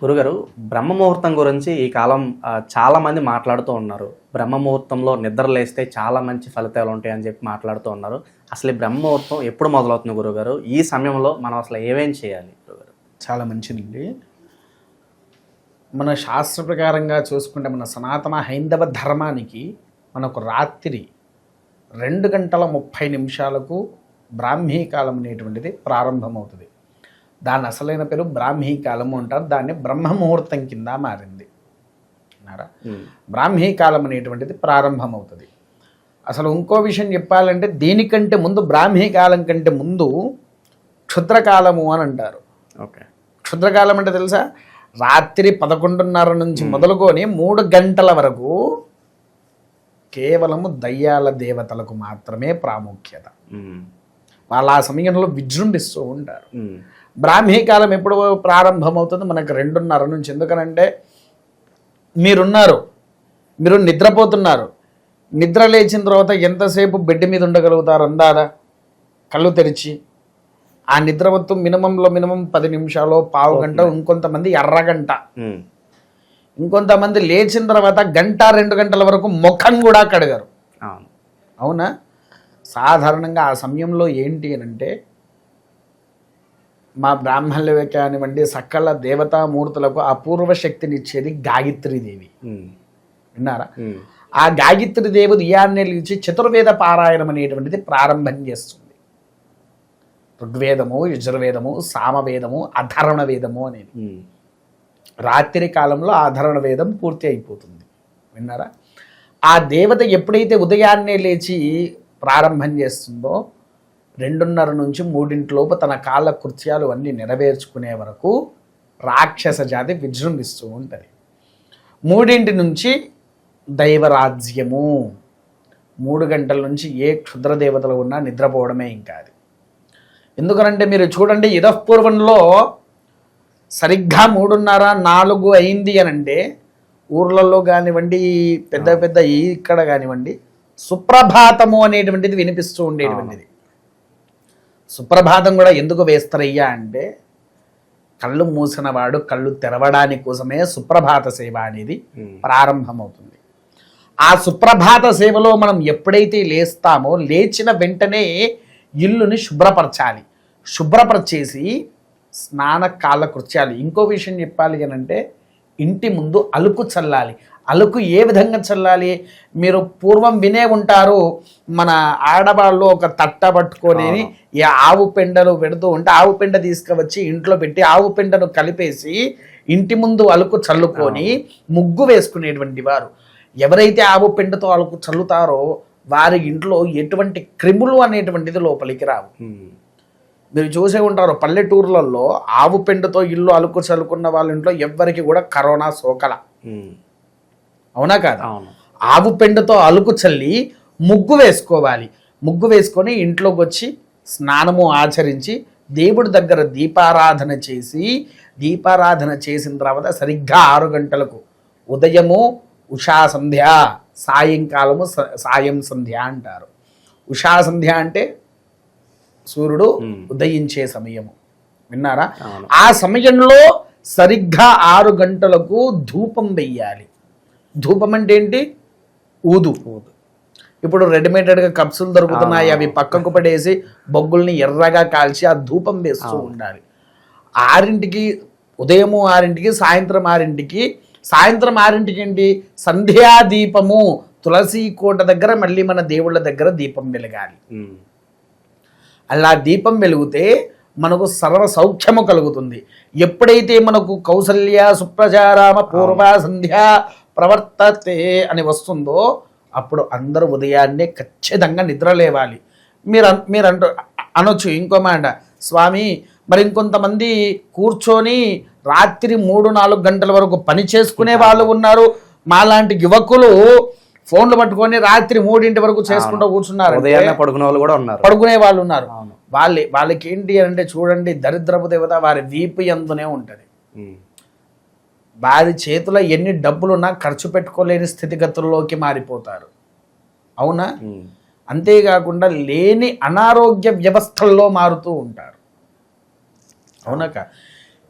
గురుగారు, బ్రహ్మ ముహూర్తం గురించి ఈ కాలం చాలా మంది మాట్లాడుతూ ఉన్నారు. బ్రహ్మ ముహూర్తంలో నిద్ర లేస్తే చాలా మంచి ఫలితాలు ఉంటాయని చెప్పి మాట్లాడుతూ ఉన్నారు. అసలు ఈ బ్రహ్మ ముహూర్తం ఎప్పుడు మొదలవుతుంది గురుగారు? ఈ సమయంలో మనం అసలు ఏమేం చేయాలి గురుగారు? చాలా మంచిదండి. మన శాస్త్ర ప్రకారంగా చూసుకుంటే మన సనాతన హైందవ ధర్మానికి మనకు రాత్రి 2:30 బ్రాహ్మీ కాలం అనేటువంటిది ప్రారంభమవుతుంది. దాని అసలైన పేరు బ్రాహ్మీ కాలము అంటారు. దాన్ని బ్రహ్మ ముహూర్తం కింద మారింది అన్నారా. బ్రాహ్మీ కాలం అనేటువంటిది ప్రారంభమవుతుంది. అసలు ఇంకో విషయం చెప్పాలంటే దీనికంటే ముందు, బ్రాహ్మీ కాలం కంటే ముందు క్షుద్రకాలము అని అంటారు. ఓకే, క్షుద్రకాలం అంటే తెలుసా? రాత్రి 11:30 నుంచి మొదలుకొని 3 గంటల వరకు కేవలము దయ్యాల దేవతలకు మాత్రమే ప్రాముఖ్యత. వాళ్ళు ఆ సమయంలో విజృంభిస్తూ ఉంటారు. బ్రాహ్మీ కాలం ఎప్పుడు ప్రారంభమవుతుంది? మనకు 2:30 నుంచి. ఎందుకనంటే మీరు నిద్రపోతున్నారు. నిద్ర లేచిన తర్వాత ఎంతసేపు బెడ్ మీద ఉండగలుగుతారు అందాదా? కళ్ళు తెరిచి ఆ నిద్రవత్తు మినిమం 10 నిమిషాలు, పావు గంట, ఇంకొంతమంది అరగంట, ఇంకొంతమంది లేచిన తర్వాత 1-2 గంటల వరకు ముఖం కూడా కడగరు. అవునా? సాధారణంగా ఆ సమయంలో ఏంటి అని అంటే, మా బ్రాహ్మణులవే కానివ్వండి, సకల దేవతామూర్తులకు అపూర్వ శక్తినిచ్చేది గాయత్రీదేవి. విన్నారా? ఆ గాయత్రీదేవి ఉదయాన్నే లేచి చతుర్వేద పారాయణం అనేటువంటిది ప్రారంభం చేస్తుంది. ఋగ్వేదము, యజుర్వేదము, సామవేదము, అధర్వణ వేదము అనేది. రాత్రి కాలంలో అధర్వణ వేదం పూర్తి అయిపోతుంది. విన్నారా? ఆ దేవత ఎప్పుడైతే ఉదయాన్నే లేచి ప్రారంభం చేస్తుందో 2:30 నుంచి 3 తన కాళ్ళ కృత్యాలు అన్నీ నెరవేర్చుకునే వరకు రాక్షస జాతి విజృంభిస్తూ ఉంటుంది. 3 నుంచి దైవరాజ్యము. 3 గంటల నుంచి ఏ క్షుద్రదేవతలు ఉన్నా నిద్రపోవడమే ఇంకా అది. ఎందుకనంటే మీరు చూడండి, ఇదపూర్వంలో సరిగ్గా 3:30-4 అయింది అని అంటే ఊర్లలో కానివ్వండి, పెద్ద ఇక్కడ కానివ్వండి, సుప్రభాతము అనేటువంటిది వినిపిస్తూ ఉండేటువంటిది. సుప్రభాతం కూడా ఎందుకు వేస్తారయ్యా అంటే, కళ్ళు మూసినవాడు కళ్ళు తెరవడానికి కోసమే సుప్రభాత సేవ అనేది ప్రారంభమవుతుంది. ఆ సుప్రభాత సేవలో మనం ఎప్పుడైతే లేస్తామో, లేచిన వెంటనే ఇల్లుని శుభ్రపరచాలి. శుభ్రపరిచేసి స్నాన కాళ్ళ కృత్యాలు. ఇంకో విషయం చెప్పాలి అని అంటే, ఇంటి ముందు అలుకు చల్లాలి. అలుకు ఏ విధంగా చల్లాలి? మీరు పూర్వం వినే ఉంటారు, మన ఆడవాళ్ళు ఒక తట్ట పట్టుకొని ఆవు పెండలు పెడుతూ ఉంటే ఆవు పెండ తీసుకువచ్చి ఇంట్లో పెట్టి ఆవు పెండను కలిపేసి ఇంటి ముందు అలుకు చల్లుకొని ముగ్గు వేసుకునేటువంటి వారు. ఎవరైతే ఆవు పెండతో అలుకు చల్లుతారో వారి ఇంట్లో ఎటువంటి క్రిములు అనేటువంటిది లోపలికి రావు. మీరు చూసే ఉంటారు, పల్లెటూర్లలో ఆవు పెండతో ఇల్లు అలుకు చల్లుకున్న వాళ్ళ ఇంట్లో ఎవ్వరికి కూడా కరోనా సోకల. అవునా కాదు? ఆవు పెండతో అలుకు చల్లి ముగ్గు వేసుకోవాలి. ముగ్గు వేసుకొని ఇంట్లోకి వచ్చి స్నానము ఆచరించి దేవుడి దగ్గర దీపారాధన చేసి, దీపారాధన చేసిన తర్వాత సరిగ్గా 6 గంటలకు ఉదయము ఉషా సంధ్య, సాయంకాలము సాయం సంధ్య అంటారు. ఉషా సంధ్య అంటే సూర్యుడు ఉదయించే సమయము. విన్నారా? ఆ సమయంలో సరిగ్గా 6 గంటలకు ధూపం వెయ్యాలి. ధూపం అంటే ఏంటి? ఊదు. ఇప్పుడు రెడీమేడెడ్గా కప్సులు దొరుకుతున్నాయి, అవి పక్కకు పడేసి బొగ్గుల్ని ఎర్రగా కాల్చి ఆ ధూపం వేస్తూ ఉండాలి. 6ంటికి, ఉదయము 6ంటికి, సాయంత్రం 6ంటికి. సాయంత్రం 6ంటికి ఏంటి? సంధ్యాదీపము. తులసి కోట దగ్గర మళ్ళీ మన దేవుళ్ళ దగ్గర దీపం వెలగాలి. అలా దీపం వెలిగితే మనకు సర్వ సౌఖ్యము కలుగుతుంది. ఎప్పుడైతే మనకు కౌసల్య సుప్రజారామ పూర్వ సంధ్య ప్రవర్తతే అని వస్తుందో అప్పుడు అందరూ ఉదయాన్నే ఖచ్చితంగా నిద్ర లేవాలి. మీరు అనొచ్చు ఇంకో మాట, స్వామి మరి ఇంకొంతమంది కూర్చొని రాత్రి 3-4 గంటల వరకు పని చేసుకునే వాళ్ళు ఉన్నారు, మాలాంటి యువకులు ఫోన్లు పట్టుకొని రాత్రి 3 వరకు చేసుకుంటూ కూర్చున్నారు, పడుకునే వాళ్ళు ఉన్నారు. వాళ్ళకి ఏంటి అంటే చూడండి, దరిద్రపు దేవత వారి వీపు యందునే ఉంటుంది. వారి చేతిలో ఎన్ని డబ్బులున్నా ఖర్చు పెట్టుకోలేని స్థితిగతుల్లోకి మారిపోతారు. అవునా? అంతేకాకుండా లేని అనారోగ్య వ్యవస్థల్లో మారుతూ ఉంటారు. అవునక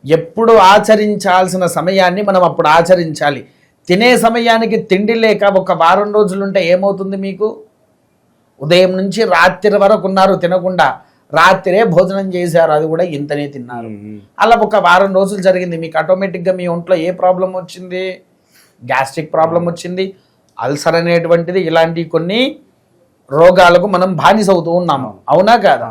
ఎప్పుడు ఆచరించాల్సిన సమయాన్ని మనం అప్పుడు ఆచరించాలి. తినే సమయానికి తిండి లేక ఒక వారం రోజులుంటే ఏమవుతుంది మీకు? ఉదయం నుంచి రాత్రి వరకు ఉన్నారు తినకుండా, రాత్రే భోజనం చేశారు, అది కూడా ఇంతనే తిన్నారు. అలా ఒక వారం రోజులు జరిగింది, మీకు ఆటోమేటిక్గా మీ ఒంట్లో ఏ ప్రాబ్లం వచ్చింది? గ్యాస్ట్రిక్ ప్రాబ్లం వచ్చింది, అల్సర్ అనేటువంటిది, ఇలాంటి కొన్ని రోగాలకు మనం బానిసవుతూ ఉన్నాము. అవునా కాదా?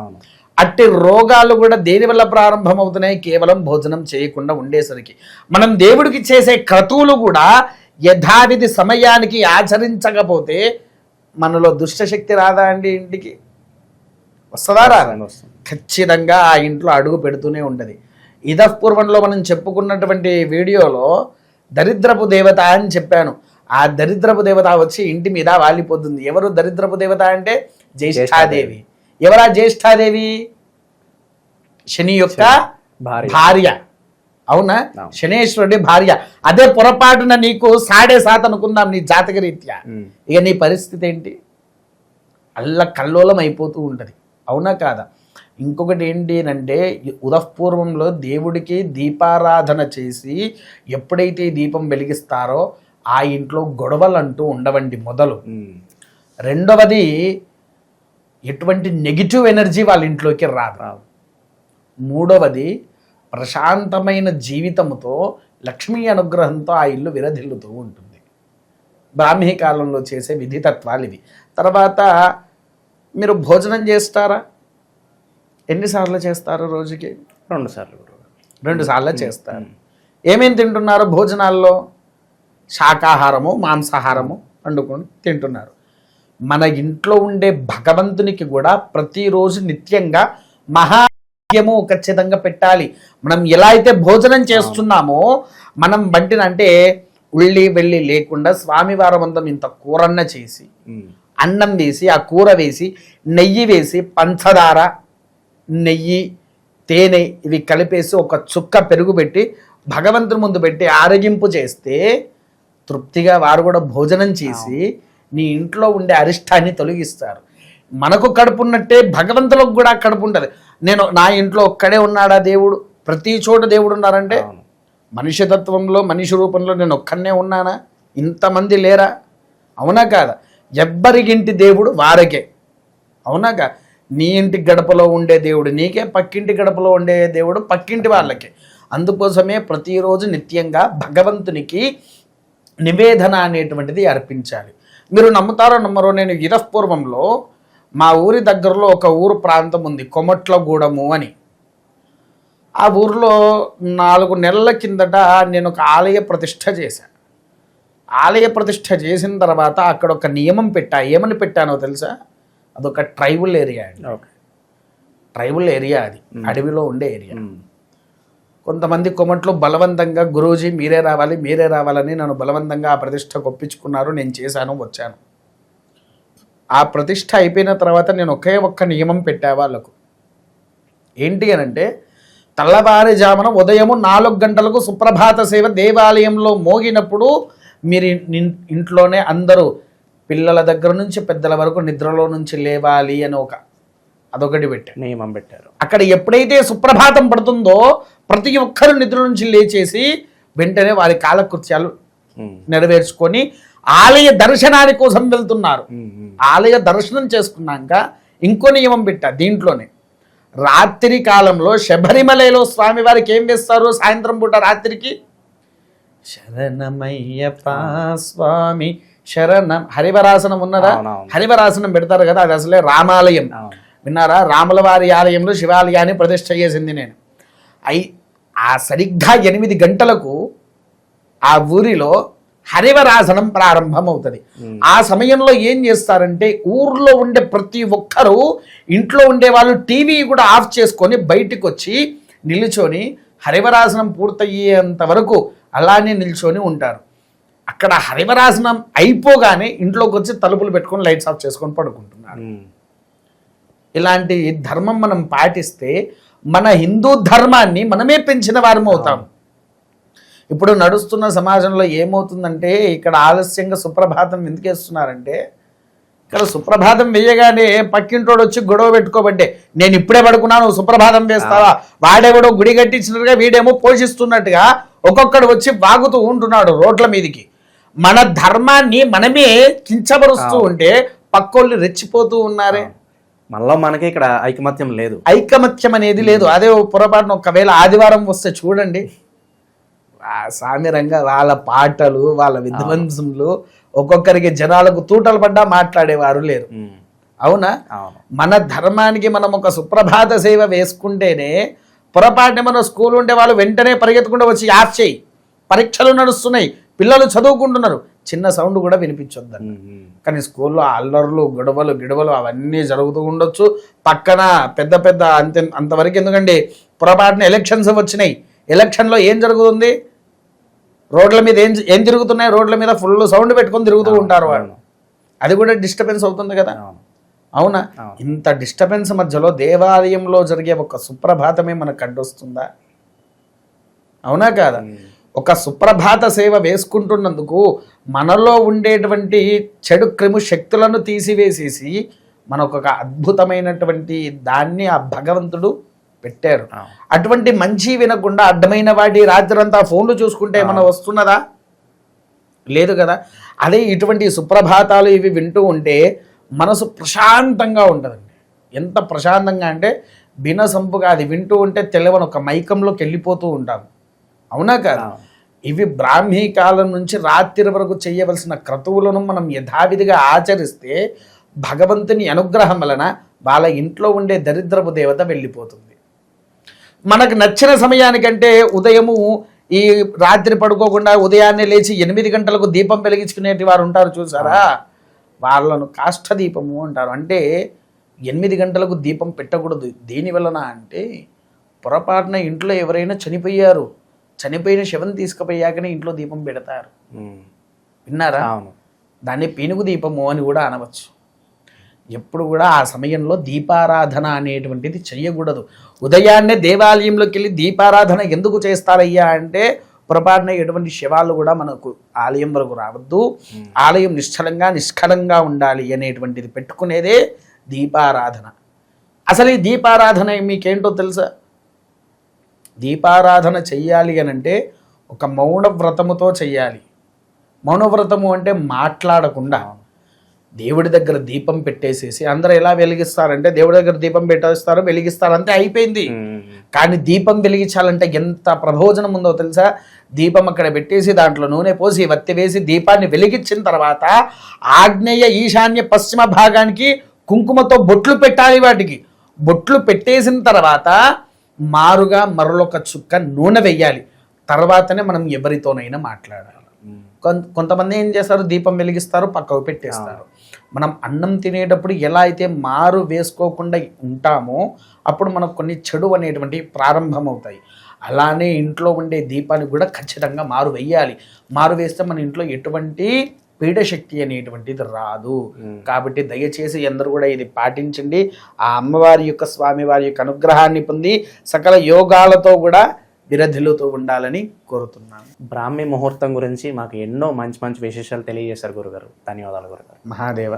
అట్టి రోగాలు కూడా దేని వల్ల ప్రారంభం అవుతున్నాయి? కేవలం భోజనం చేయకుండా ఉండేసరికి. మనం దేవుడికి చేసే క్రతువులు కూడా యథావిధి సమయానికి ఆచరించకపోతే మనలో దుష్టశక్తి రాదా అండి? ఇంటికి వస్తుందా? రాదా? ఖచ్చితంగా ఆ ఇంట్లో అడుగు పెడుతూనే ఉంటుంది. ఇదపూర్వంలో మనం చెప్పుకున్నటువంటి వీడియోలో దరిద్రపు దేవత అని చెప్పాను. ఆ దరిద్రపు దేవత వచ్చి ఇంటి మీద వాలిపోతుంది. ఎవరు దరిద్రపు దేవత అంటే? జ్యేష్ఠాదేవి. ఎవరా జ్యేష్ఠాదేవి? శని యొక్క భార్య. అవునా? శనేశ్వరుడి భార్య. అదే పొరపాటున నీకు 7.5 అనుకుందాం నీ జాతక రీత్యా, ఇక నీ పరిస్థితి ఏంటి? కల్లోలం అయిపోతూ ఉంటుంది. అవునా కాదా? ఇంకొకటి ఏంటి అంటే, ఉదఃపూర్వంలో దేవుడికి దీపారాధన చేసి ఎప్పుడైతే దీపం వెలిగిస్తారో ఆ ఇంట్లో గొడవలు అంటూ ఉండవండి మొదలు. రెండవది, ఎటువంటి నెగిటివ్ ఎనర్జీ వాళ్ళ ఇంట్లోకి రాదు. మూడవది, ప్రశాంతమైన జీవితంతో లక్ష్మీ అనుగ్రహంతో ఆ ఇల్లు విరధిల్లుతూ ఉంటుంది. బ్రాహ్మీ కాలంలో చేసే విధితత్వాలు ఇవి. తర్వాత మీరు భోజనం చేస్తారా? ఎన్నిసార్లు చేస్తారు రోజుకి? 2 సార్లు. 2 సార్లు చేస్తారు. ఏమేమి తింటున్నారు భోజనాల్లో? శాకాహారము, మాంసాహారము వండుకొని తింటున్నారు. మన ఇంట్లో ఉండే భగవంతునికి కూడా ప్రతిరోజు నిత్యంగా మహాత్మ్యము ఖచ్చితంగా పెట్టాలి. మనం ఎలా అయితే భోజనం చేస్తున్నామో మనం వంటిన అంటే ఉళ్ళి వెళ్ళి లేకుండా స్వామివారం అందం ఇంత కూరన్న చేసి, అన్నం వేసి, ఆ కూర వేసి, నెయ్యి వేసి, పంచదార, నెయ్యి, తేనె ఇవి కలిపేసి ఒక చుక్క పెరుగు పెట్టి భగవంతుని ముందు పెట్టి ఆరగింపు చేస్తే తృప్తిగా వారు కూడా భోజనం చేసి నీ ఇంట్లో ఉండే అరిష్టాన్ని తొలగిస్తారు. మనకు కడుపు ఉన్నట్టే భగవంతులకు కూడా కడుపు ఉంటుంది. నా ఇంట్లో ఒక్కడే ఉన్నాడా దేవుడు? ప్రతి చోట దేవుడు ఉన్నారంటే మనిషి తత్వంలో, మనిషి రూపంలో నేను ఒక్కనే ఉన్నానా? ఇంతమంది లేరా? అవునా కాదా? ఎవ్వరికింటి దేవుడు వారికే. అవునా కా? నీ ఇంటి గడపలో ఉండే దేవుడు నీకే, పక్కింటి గడపలో ఉండే దేవుడు పక్కింటి వాళ్ళకే. అందుకోసమే ప్రతిరోజు నిత్యంగా భగవంతునికి నివేదన అనేటువంటిది అర్పించాలి. మీరు నమ్ముతారో నమ్మరో, నేను ఇరపూర్వంలో మా ఊరి దగ్గరలో ఒక ఊరు ప్రాంతం ఉంది, కొమట్లగూడెము అని. ఆ ఊరిలో 4 నెలల కిందట నేను ఒక ఆలయ ప్రతిష్ఠ చేశాను. ఆలయ ప్రతిష్ఠ చేసిన తర్వాత అక్కడ ఒక నియమం పెట్టా. ఏమని పెట్టానో తెలుసా? అదొక ట్రైబల్ ఏరియా అండి. ట్రైబల్ ఏరియా, అది అడవిలో ఉండే ఏరియా. కొంతమంది కొమట్లు బలవంతంగా గురూజీ మీరే రావాలని నన్ను బలవంతంగా ఆ ప్రతిష్ఠకు ఒప్పించుకున్నారు. నేను చేశాను, వచ్చాను. ఆ ప్రతిష్ఠ అయిపోయిన తర్వాత నేను ఒక్క నియమం పెట్టా వాళ్ళకు. ఏంటి అనంటే, తెల్లవారుజామున ఉదయము 4 గంటలకు సుప్రభాత సేవ దేవాలయంలో మోగినప్పుడు మీరు ఇంట్లోనే అందరూ పిల్లల దగ్గర నుంచి పెద్దల వరకు నిద్రలో నుంచి లేవాలి అని అదొకటి పెట్టారు, నియమం పెట్టారు. అక్కడ ఎప్పుడైతే సుప్రభాతం పడుతుందో ప్రతి ఒక్కరు నిద్ర నుంచి లేచేసి వెంటనే వారి కాలకృత్యాలు నెరవేర్చుకొని ఆలయ దర్శనాని కోసం వెళ్తున్నారు. ఆలయ దర్శనం చేసుకున్నాక ఇంకో నియమం పెట్టా దీంట్లోనే. రాత్రి కాలంలో శబరిమలలో స్వామి వారికి ఏం వేస్తారు? సాయంత్రం పూట రాత్రికి శరణమయ్యప్ప స్వామి శరణం హరివరాసనం ఉన్నదా? హరివరాసనం పెడతారు కదా, అది అసలే రామాలయం. విన్నారా? రాముల వారి ఆలయంలో శివాలయాన్ని ప్రతిష్ఠ చేసింది నేను. ఆ సరిగ్గా 8 గంటలకు ఆ ఊరిలో హరివరాసనం ప్రారంభమవుతుంది. ఆ సమయంలో ఏం చేస్తారంటే, ఊర్లో ఉండే ప్రతి ఒక్కరూ, ఇంట్లో ఉండే వాళ్ళు టీవీ కూడా ఆఫ్ చేసుకొని బయటికి వచ్చి నిల్చొని హరివరాసనం పూర్తయ్యేంత వరకు అలానే నిల్చొని ఉంటారు. అక్కడ హరివరాసనం అయిపోగానే ఇంట్లోకి వచ్చి తలుపులు పెట్టుకొని లైట్స్ ఆఫ్ చేసుకొని పడుకుంటున్నారు. ఇలాంటి ధర్మం మనం పాటిస్తే మన హిందూ ధర్మాన్ని మనమే పెంచిన వారం అవుతాం. ఇప్పుడు నడుస్తున్న సమాజంలో ఏమవుతుందంటే, ఇక్కడ ఆలస్యంగా సుప్రభాతం ఎందుకు వేస్తున్నారంటే, ఇక్కడ సుప్రభాతం వేయగానే పక్కింటోడు వచ్చి గొడవ పెట్టుకోబట్టే నేను ఇప్పుడే పడుకున్నాను సుప్రభాతం వేస్తావా, వాడేవాడో గుడి కట్టించినట్టుగా వీడేమో పోషిస్తున్నట్టుగా ఒక్కొక్కడు వచ్చి వాగుతూ ఉంటున్నాడు రోడ్ల మీదికి. మన ధర్మాన్ని మనమే కించపరుస్తూ ఉంటే పక్కోళ్ళు రెచ్చిపోతూ ఉన్నారే. మనలో మనకి ఇక్కడ ఐకమత్యం లేదు, ఐకమత్యం అనేది లేదు. అదే పొరపాటున ఒకవేళ ఆదివారం వస్తే చూడండి, సామిరంగా వాళ్ళ పాటలు వాళ్ళ విధ్వంసములు ఒక్కొక్కరికి జనాలకు తూటలు పడ్డా మాట్లాడేవారు లేరు. అవునా? మన ధర్మానికి మనం ఒక సుప్రభాత సేవ వేసుకుంటేనే పొరపాటున మన స్కూల్ ఉంటే వాళ్ళు వెంటనే పరిగెత్తుకుంటూ వచ్చి ఆఫ్ చేయి, పరీక్షలు నడుస్తున్నాయి, పిల్లలు చదువుకుంటున్నారు, చిన్న సౌండ్ కూడా వినిపించొద్దని. కానీ స్కూల్లో అల్లర్లు గిడవలు అవన్నీ జరుగుతూ ఉండొచ్చు. పక్కన పెద్ద పెద్ద అంతవరకు ఎందుకంటే పొరపాటున ఎలక్షన్స్ వచ్చినాయి. ఎలక్షన్లో ఏం జరుగుతుంది, రోడ్ల మీద ఏం తిరుగుతున్నాయి, రోడ్ల మీద ఫుల్ సౌండ్ పెట్టుకొని తిరుగుతూ ఉంటారు వాళ్ళు. అది కూడా డిస్టర్బెన్స్ అవుతుంది కదా. అవునా? ఇంత డిస్టర్బెన్స్ మధ్యలో దేవాలయంలో జరిగే ఒక సుప్రభాతమే మనకు అడ్డొస్తుందా? అవునా కాదా? ఒక సుప్రభాత సేవ వేసుకుంటున్నందుకు మనలో ఉండేటువంటి చెడు క్రిము శక్తులను తీసివేసేసి మనకు ఒక అద్భుతమైనటువంటి దాన్ని ఆ భగవంతుడు పెట్టారు. అటువంటి మంచి వినకుండా అడ్డమైన వాటి రాత్రంతా ఫోన్లు చూసుకుంటే ఏమన్నా వస్తున్నదా? లేదు కదా. అదే ఇటువంటి సుప్రభాతాలు ఇవి వింటూ ఉంటే మనసు ప్రశాంతంగా ఉంటుందండి. ఎంత ప్రశాంతంగా అంటే బినసంపుగా అది వింటూ ఉంటే తెల్లవని ఒక మైకంలోకి వెళ్ళిపోతూ ఉంటాము. అవునా కదా? ఇవి బ్రాహ్మీ కాలం నుంచి రాత్రి వరకు చేయవలసిన క్రతువులను మనం యథావిధిగా ఆచరిస్తే భగవంతుని అనుగ్రహం వలన వాళ్ళ ఇంట్లో ఉండే దరిద్రపు దేవత వెళ్ళిపోతుంది. మనకు నచ్చిన సమయానికంటే ఉదయము ఈ రాత్రి పడుకోకుండా ఉదయాన్నే లేచి 8 గంటలకు దీపం వెలిగించుకునేటి వారు ఉంటారు చూసారా, వాళ్ళను కాష్ట దీపము అంటారు. అంటే 8 గంటలకు దీపం పెట్టకూడదు. దేనివలన అంటే పొరపాటున ఇంట్లో ఎవరైనా చనిపోయారు, చనిపోయిన శవం తీసుకుపోయాకనే ఇంట్లో దీపం పెడతారు. విన్నారా? దాన్ని పీనుగు దీపము అని కూడా అనవచ్చు. ఎప్పుడు కూడా ఆ సమయంలో దీపారాధన అనేటువంటిది చెయ్యకూడదు. ఉదయాన్నే దేవాలయంలోకి వెళ్ళి దీపారాధన ఎందుకు చేస్తారయ్యా అంటే పొరపాటున ఎటువంటి శవాలు కూడా మనకు ఆలయం వరకు రావద్దు, ఆలయం నిష్కలంగా ఉండాలి అనేటువంటిది పెట్టుకునేదే దీపారాధన. అసలు ఈ దీపారాధన మీకేంటో తెలుసా? దీపారాధన చెయ్యాలి అని అంటే ఒక మౌన వ్రతముతో చెయ్యాలి. మౌనవ్రతము అంటే మాట్లాడకుండా దేవుడి దగ్గర దీపం పెట్టేసేసి అందరూ ఎలా వెలిగిస్తారంటే దేవుడి దగ్గర దీపం పెట్టేస్తారు, వెలిగిస్తారు, అంతే అయిపోయింది. కానీ దీపం వెలిగించాలంటే ఎంత ప్రభోజనం ఉందో తెలుసా? దీపం అక్కడ పెట్టేసి దాంట్లో నూనె పోసి వత్తి వేసి దీపాన్ని వెలిగించిన తర్వాత ఆగ్నేయ ఈశాన్య పశ్చిమ భాగానికి కుంకుమతో బొట్లు పెట్టాలి. వాటికి బొట్లు పెట్టేసిన తర్వాత మారుగా మరొక చుక్క నూనె వెయ్యాలి. తర్వాతనే మనం ఎవరితోనైనా మాట్లాడాలి. కొంతమంది ఏం చేస్తారు, దీపం వెలిగిస్తారు, పక్కకు పెట్టేస్తారు. మనం అన్నం తినేటప్పుడు ఎలా అయితే మారు వేసుకోకుండా ఉంటామో అప్పుడు మనకు కొన్ని చెడు అనేటువంటి ప్రారంభమవుతాయి. అలానే ఇంట్లో ఉండే దీపానికి కూడా ఖచ్చితంగా మారు వేయాలి. మారు వేస్తే మన ఇంట్లో ఎటువంటి పీడశక్తి అనేటువంటిది రాదు. కాబట్టి దయచేసి అందరూ కూడా ఇది పాటించండి. ఆ అమ్మవారి యొక్క స్వామివారి యొక్క అనుగ్రహాన్ని పొంది సకల యోగాలతో కూడా విరధిల్లుతూ ఉండాలని కోరుతున్నాను. బ్రాహ్మీ ముహూర్తం గురించి మాకు ఎన్నో మంచి మంచి విశేషాలు తెలియజేశారు గురుగారు. ధన్యవాదాలు గురుగారు. మహాదేవ.